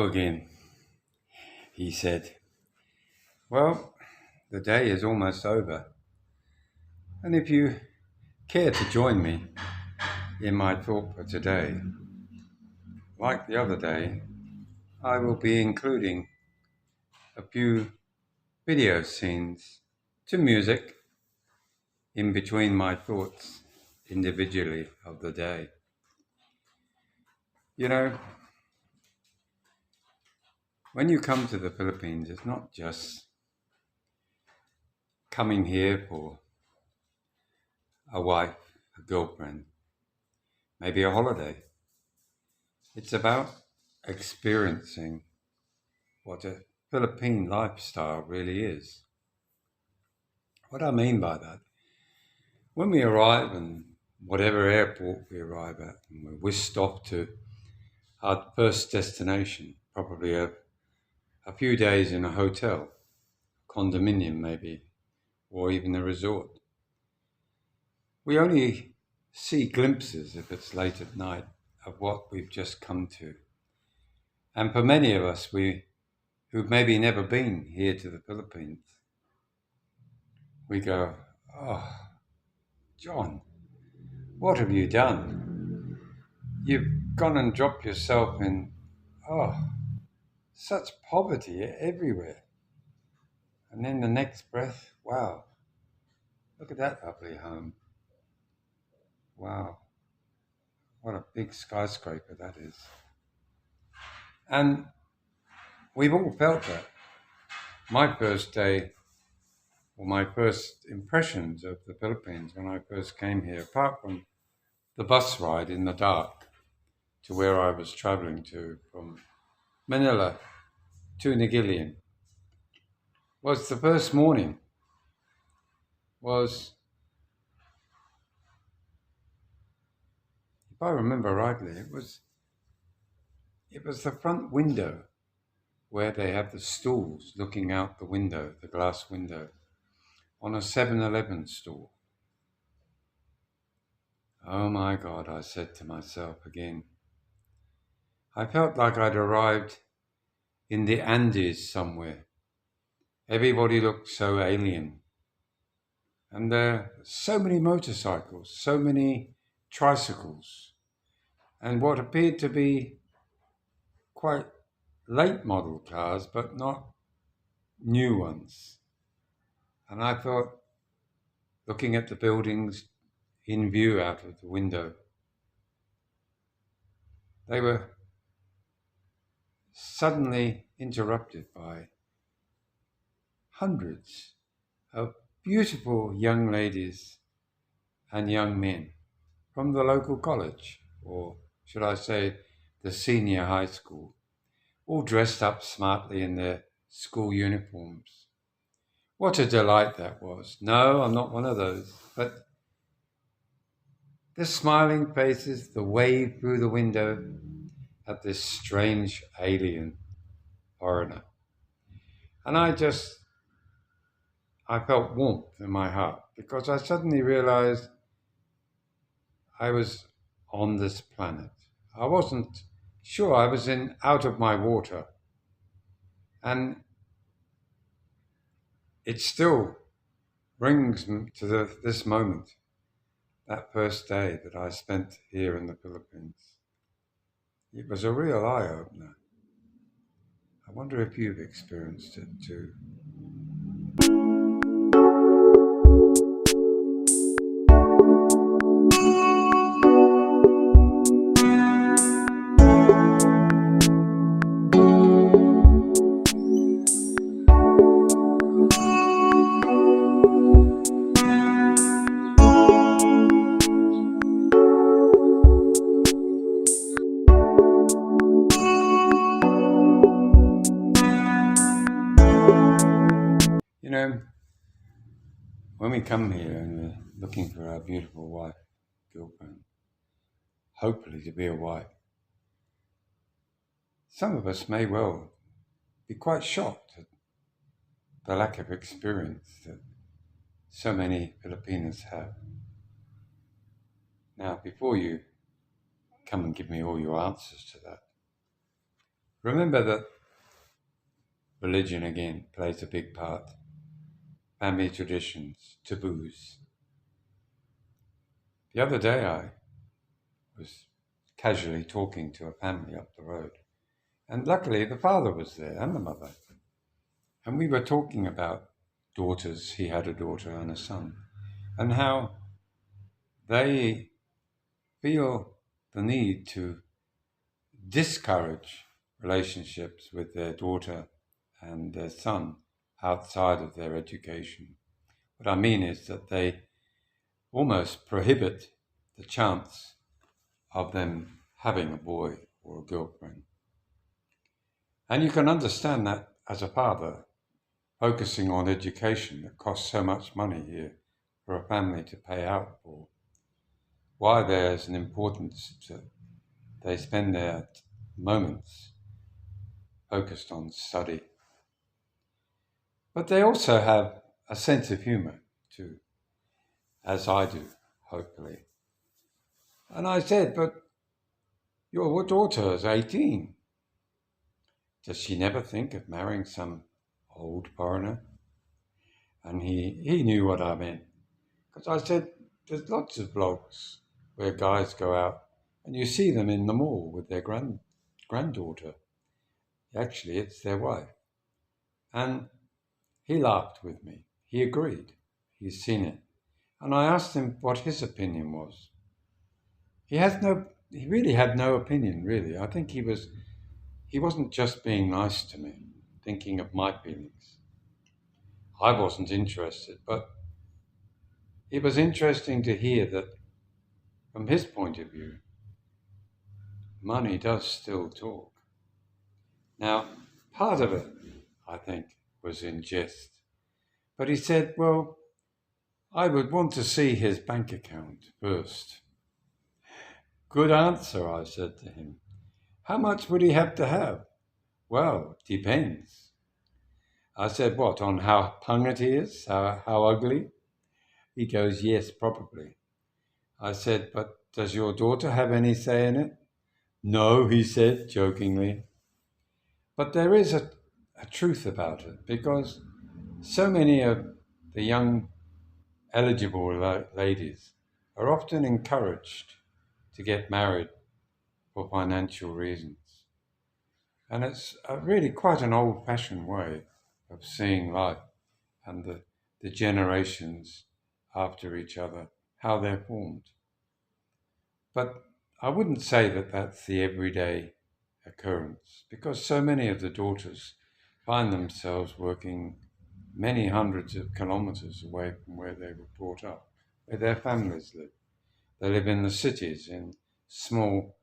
again, he said. Well, the day is almost over, and if you care to join me in my thought for today, like the other day, I will be including a few video scenes to music in between my thoughts individually of the day. You know, when you come to the Philippines, it's not just coming here for a wife, a girlfriend, maybe a holiday. It's about experiencing what a Philippine lifestyle really is. What I mean by that, when we arrive in whatever airport we arrive at, and we're whisked off to our first destination, probably a few days in a hotel, condominium maybe, or even a resort. We only see glimpses, if it's late at night, of what we've just come to. And for many of us, who've maybe never been here to the Philippines, we go, oh, John, what have you done? You've gone and dropped yourself in, oh, such poverty everywhere. And then the next breath, wow, look at that lovely home. Wow, what a big skyscraper that is. And we've all felt that. My first day, or my first impressions of the Philippines when I first came here, apart from the bus ride in the dark to where I was traveling to from Manila to Negillion, was the first morning, was, if I remember rightly, it was the front window where they have the stools looking out the window, the glass window, on a 7-Eleven store. Oh my God, I said to myself again. I felt like I'd arrived in the Andes somewhere. Everybody looked so alien. And there are so many motorcycles, so many tricycles, and what appeared to be quite late model cars, but not new ones. And I thought, looking at the buildings in view out of the window, they were suddenly interrupted by hundreds of beautiful young ladies and young men from the local college, or should I say the senior high school, all dressed up smartly in their school uniforms. What a delight that was. No, I'm not one of those, but the smiling faces, the wave through the window at this strange alien foreigner. And I felt warmth in my heart because I suddenly realized I was on this planet. I wasn't sure, I was out of my water. And it still brings me to this moment, that first day that I spent here in the Philippines. It was a real eye-opener. I wonder if you've experienced it too. You know, when we come here and we're looking for our beautiful wife, girlfriend, hopefully to be a wife, some of us may well be quite shocked at the lack of experience that so many Filipinos have. Now, before you come and give me all your answers to that, Remember that religion again plays a big part. Family traditions, taboos. The other day I was casually talking to a family up the road, and luckily the father was there and the mother. And we were talking about daughters. He had a daughter and a son, and how they feel the need to discourage relationships with their daughter and their son outside of their education. What I mean is that they almost prohibit the chance of them having a boy or a girlfriend. And you can understand that as a father, focusing on education that costs so much money here for a family to pay out for, why there's an importance to they spend their moments focused on study. But they also have a sense of humor too, as I do, hopefully. And I said, but your daughter is 18. Does she never think of marrying some old foreigner? And he knew what I meant. Because I said, there's lots of blogs where guys go out and you see them in the mall with their granddaughter. Actually, it's their wife. And he laughed with me. He agreed. He's seen it. And I asked him what his opinion was. He really had no opinion, really. I think he wasn't just being nice to me, thinking of my feelings. I wasn't interested, but it was interesting to hear that from his point of view, money does still talk. Now, part of it, I think, was in jest. But he said, well, I would want to see his bank account first. Good answer, I said to him. How much would he have to have? Well, depends. I said, what, on how pungent he is? How ugly? He goes, yes, probably. I said, but does your daughter have any say in it? No, he said, jokingly. But there is a truth about it because so many of the young eligible ladies are often encouraged to get married for financial reasons. And it's really quite an old fashioned way of seeing life and the generations after each other, how they're formed. But I wouldn't say that that's the everyday occurrence because so many of the daughters find themselves working many hundreds of kilometers away from where they were brought up, where their families live. They live in the cities in small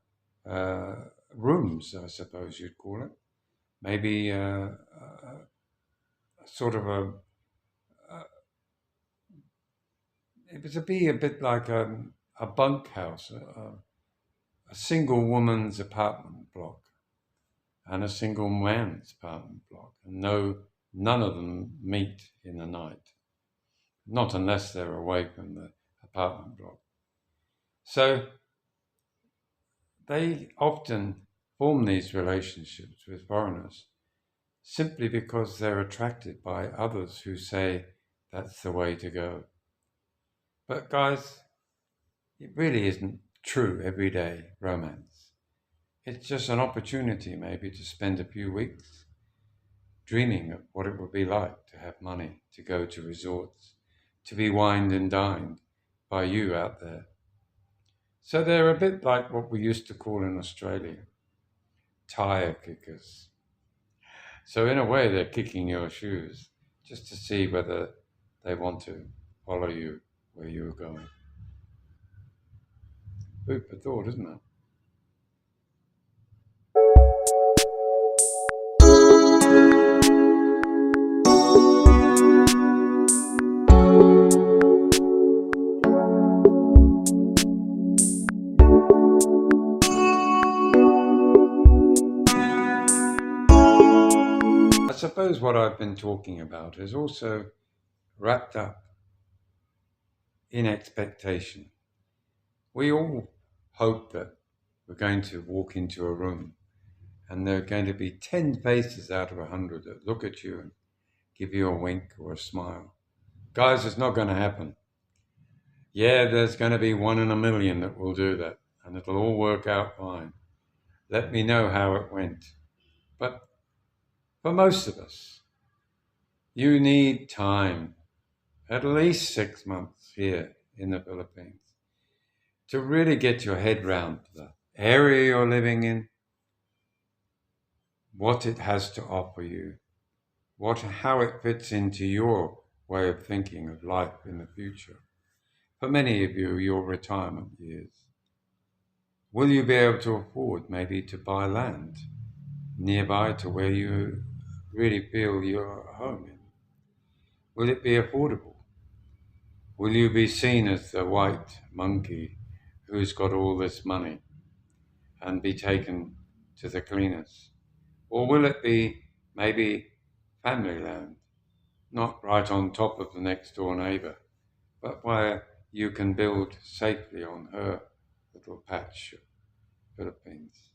uh, rooms, I suppose you'd call it. Maybe sort of it would be a bit like a bunkhouse, a single woman's apartment block and a single man's apartment block, and none of them meet in the night, not unless they're away from the apartment block. So they often form these relationships with foreigners simply because they're attracted by others who say that's the way to go. But guys, it really isn't true everyday romance. It's just an opportunity maybe to spend a few weeks dreaming of what it would be like to have money, to go to resorts, to be wined and dined by you out there. So they're a bit like what we used to call in Australia tire kickers. So in a way, they're kicking your shoes just to see whether they want to follow you where you're going. Food for thought, isn't it? I suppose what I've been talking about is also wrapped up in expectation. We all hope that we're going to walk into a room and there are going to be 10 faces out of 100 that look at you and give you a wink or a smile. Guys, it's not going to happen. Yeah, there's going to be 1 in a million that will do that, and it'll all work out fine. Let me know how it went. But for most of us, you need time, at least 6 months here in the Philippines, to really get your head round the area you're living in, what it has to offer you, how it fits into your way of thinking of life in the future. For many of you, your retirement years. Will you be able to afford maybe to buy land nearby to where you really feel you're at home in? Will it be affordable? Will you be seen as the white monkey who's got all this money and be taken to the cleaners? Or will it be maybe family land, not right on top of the next door neighbour, but where you can build safely on her little patch of Philippines?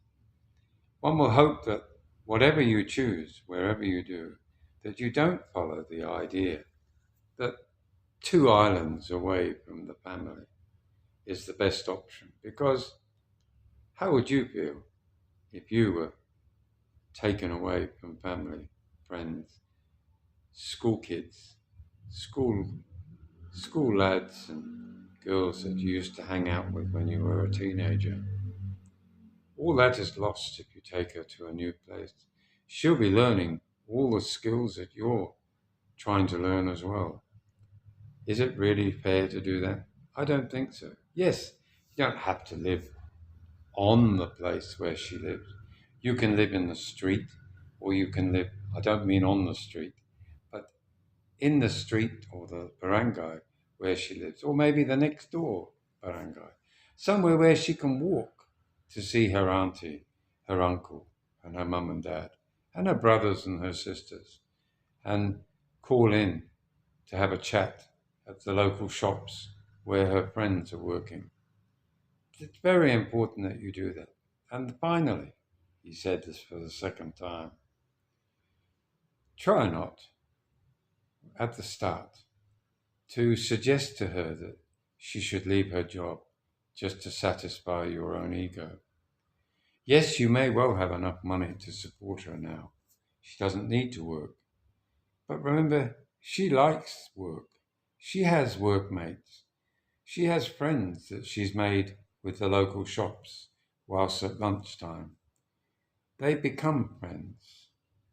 One will hope that whatever you choose, wherever you do, that you don't follow the idea that 2 islands away from the family is the best option. Because how would you feel if you were taken away from family, friends, school kids, school school lads and girls that you used to hang out with when you were a teenager? All that is lost if you take her to a new place. She'll be learning all the skills that you're trying to learn as well. Is it really fair to do that? I don't think so. Yes, you don't have to live on the place where she lives. You can live in the street, or you can live, I don't mean on the street, but in the street or the barangay where she lives, or maybe the next door barangay, somewhere where she can walk to see her auntie, her uncle, and her mum and dad, and her brothers and her sisters, and call in to have a chat at the local shops where her friends are working. It's very important that you do that. And finally, he said this for the second time, try not, at the start, to suggest to her that she should leave her job just to satisfy your own ego. Yes, you may well have enough money to support her now. She doesn't need to work. But remember, she likes work. She has workmates. She has friends that she's made with the local shops whilst at lunchtime. They become friends.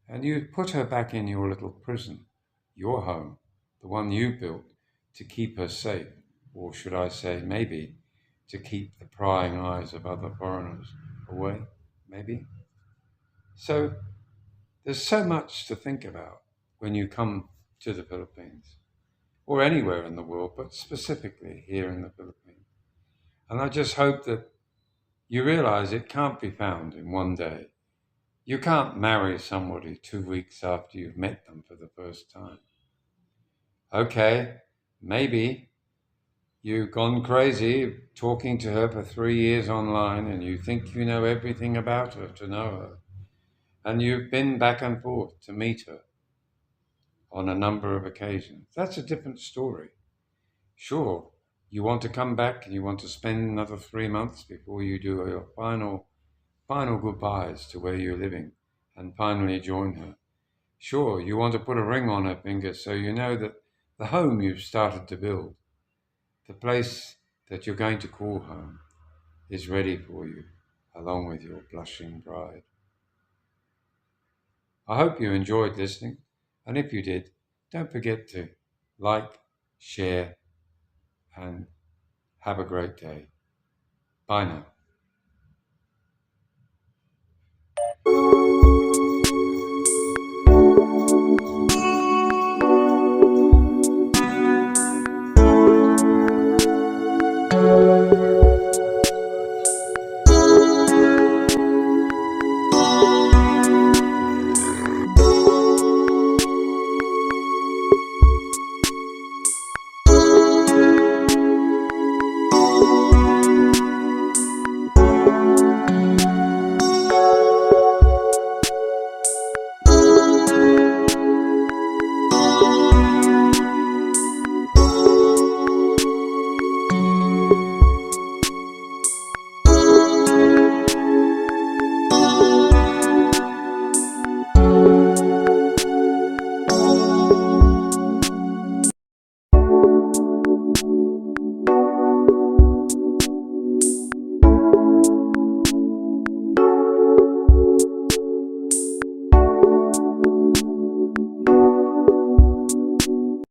And you put her back in your little prison, your home, the one you built to keep her safe, or should I say, maybe, to keep the prying eyes of other foreigners away, maybe. So there's so much to think about when you come to the Philippines, or anywhere in the world, but specifically here in the Philippines. And I just hope that you realize it can't be found in one day. You can't marry somebody 2 weeks after you've met them for the first time. Okay, maybe you've gone crazy talking to her for 3 years online and you think you know everything about her to know her. And you've been back and forth to meet her on a number of occasions. That's a different story. Sure, you want to come back and you want to spend another 3 months before you do your final goodbyes to where you're living and finally join her. Sure, you want to put a ring on her finger so you know that the home you've started to build, the place that you're going to call home, is ready for you, along with your blushing bride. I hope you enjoyed listening, and if you did, don't forget to like, share, and have a great day. Bye now.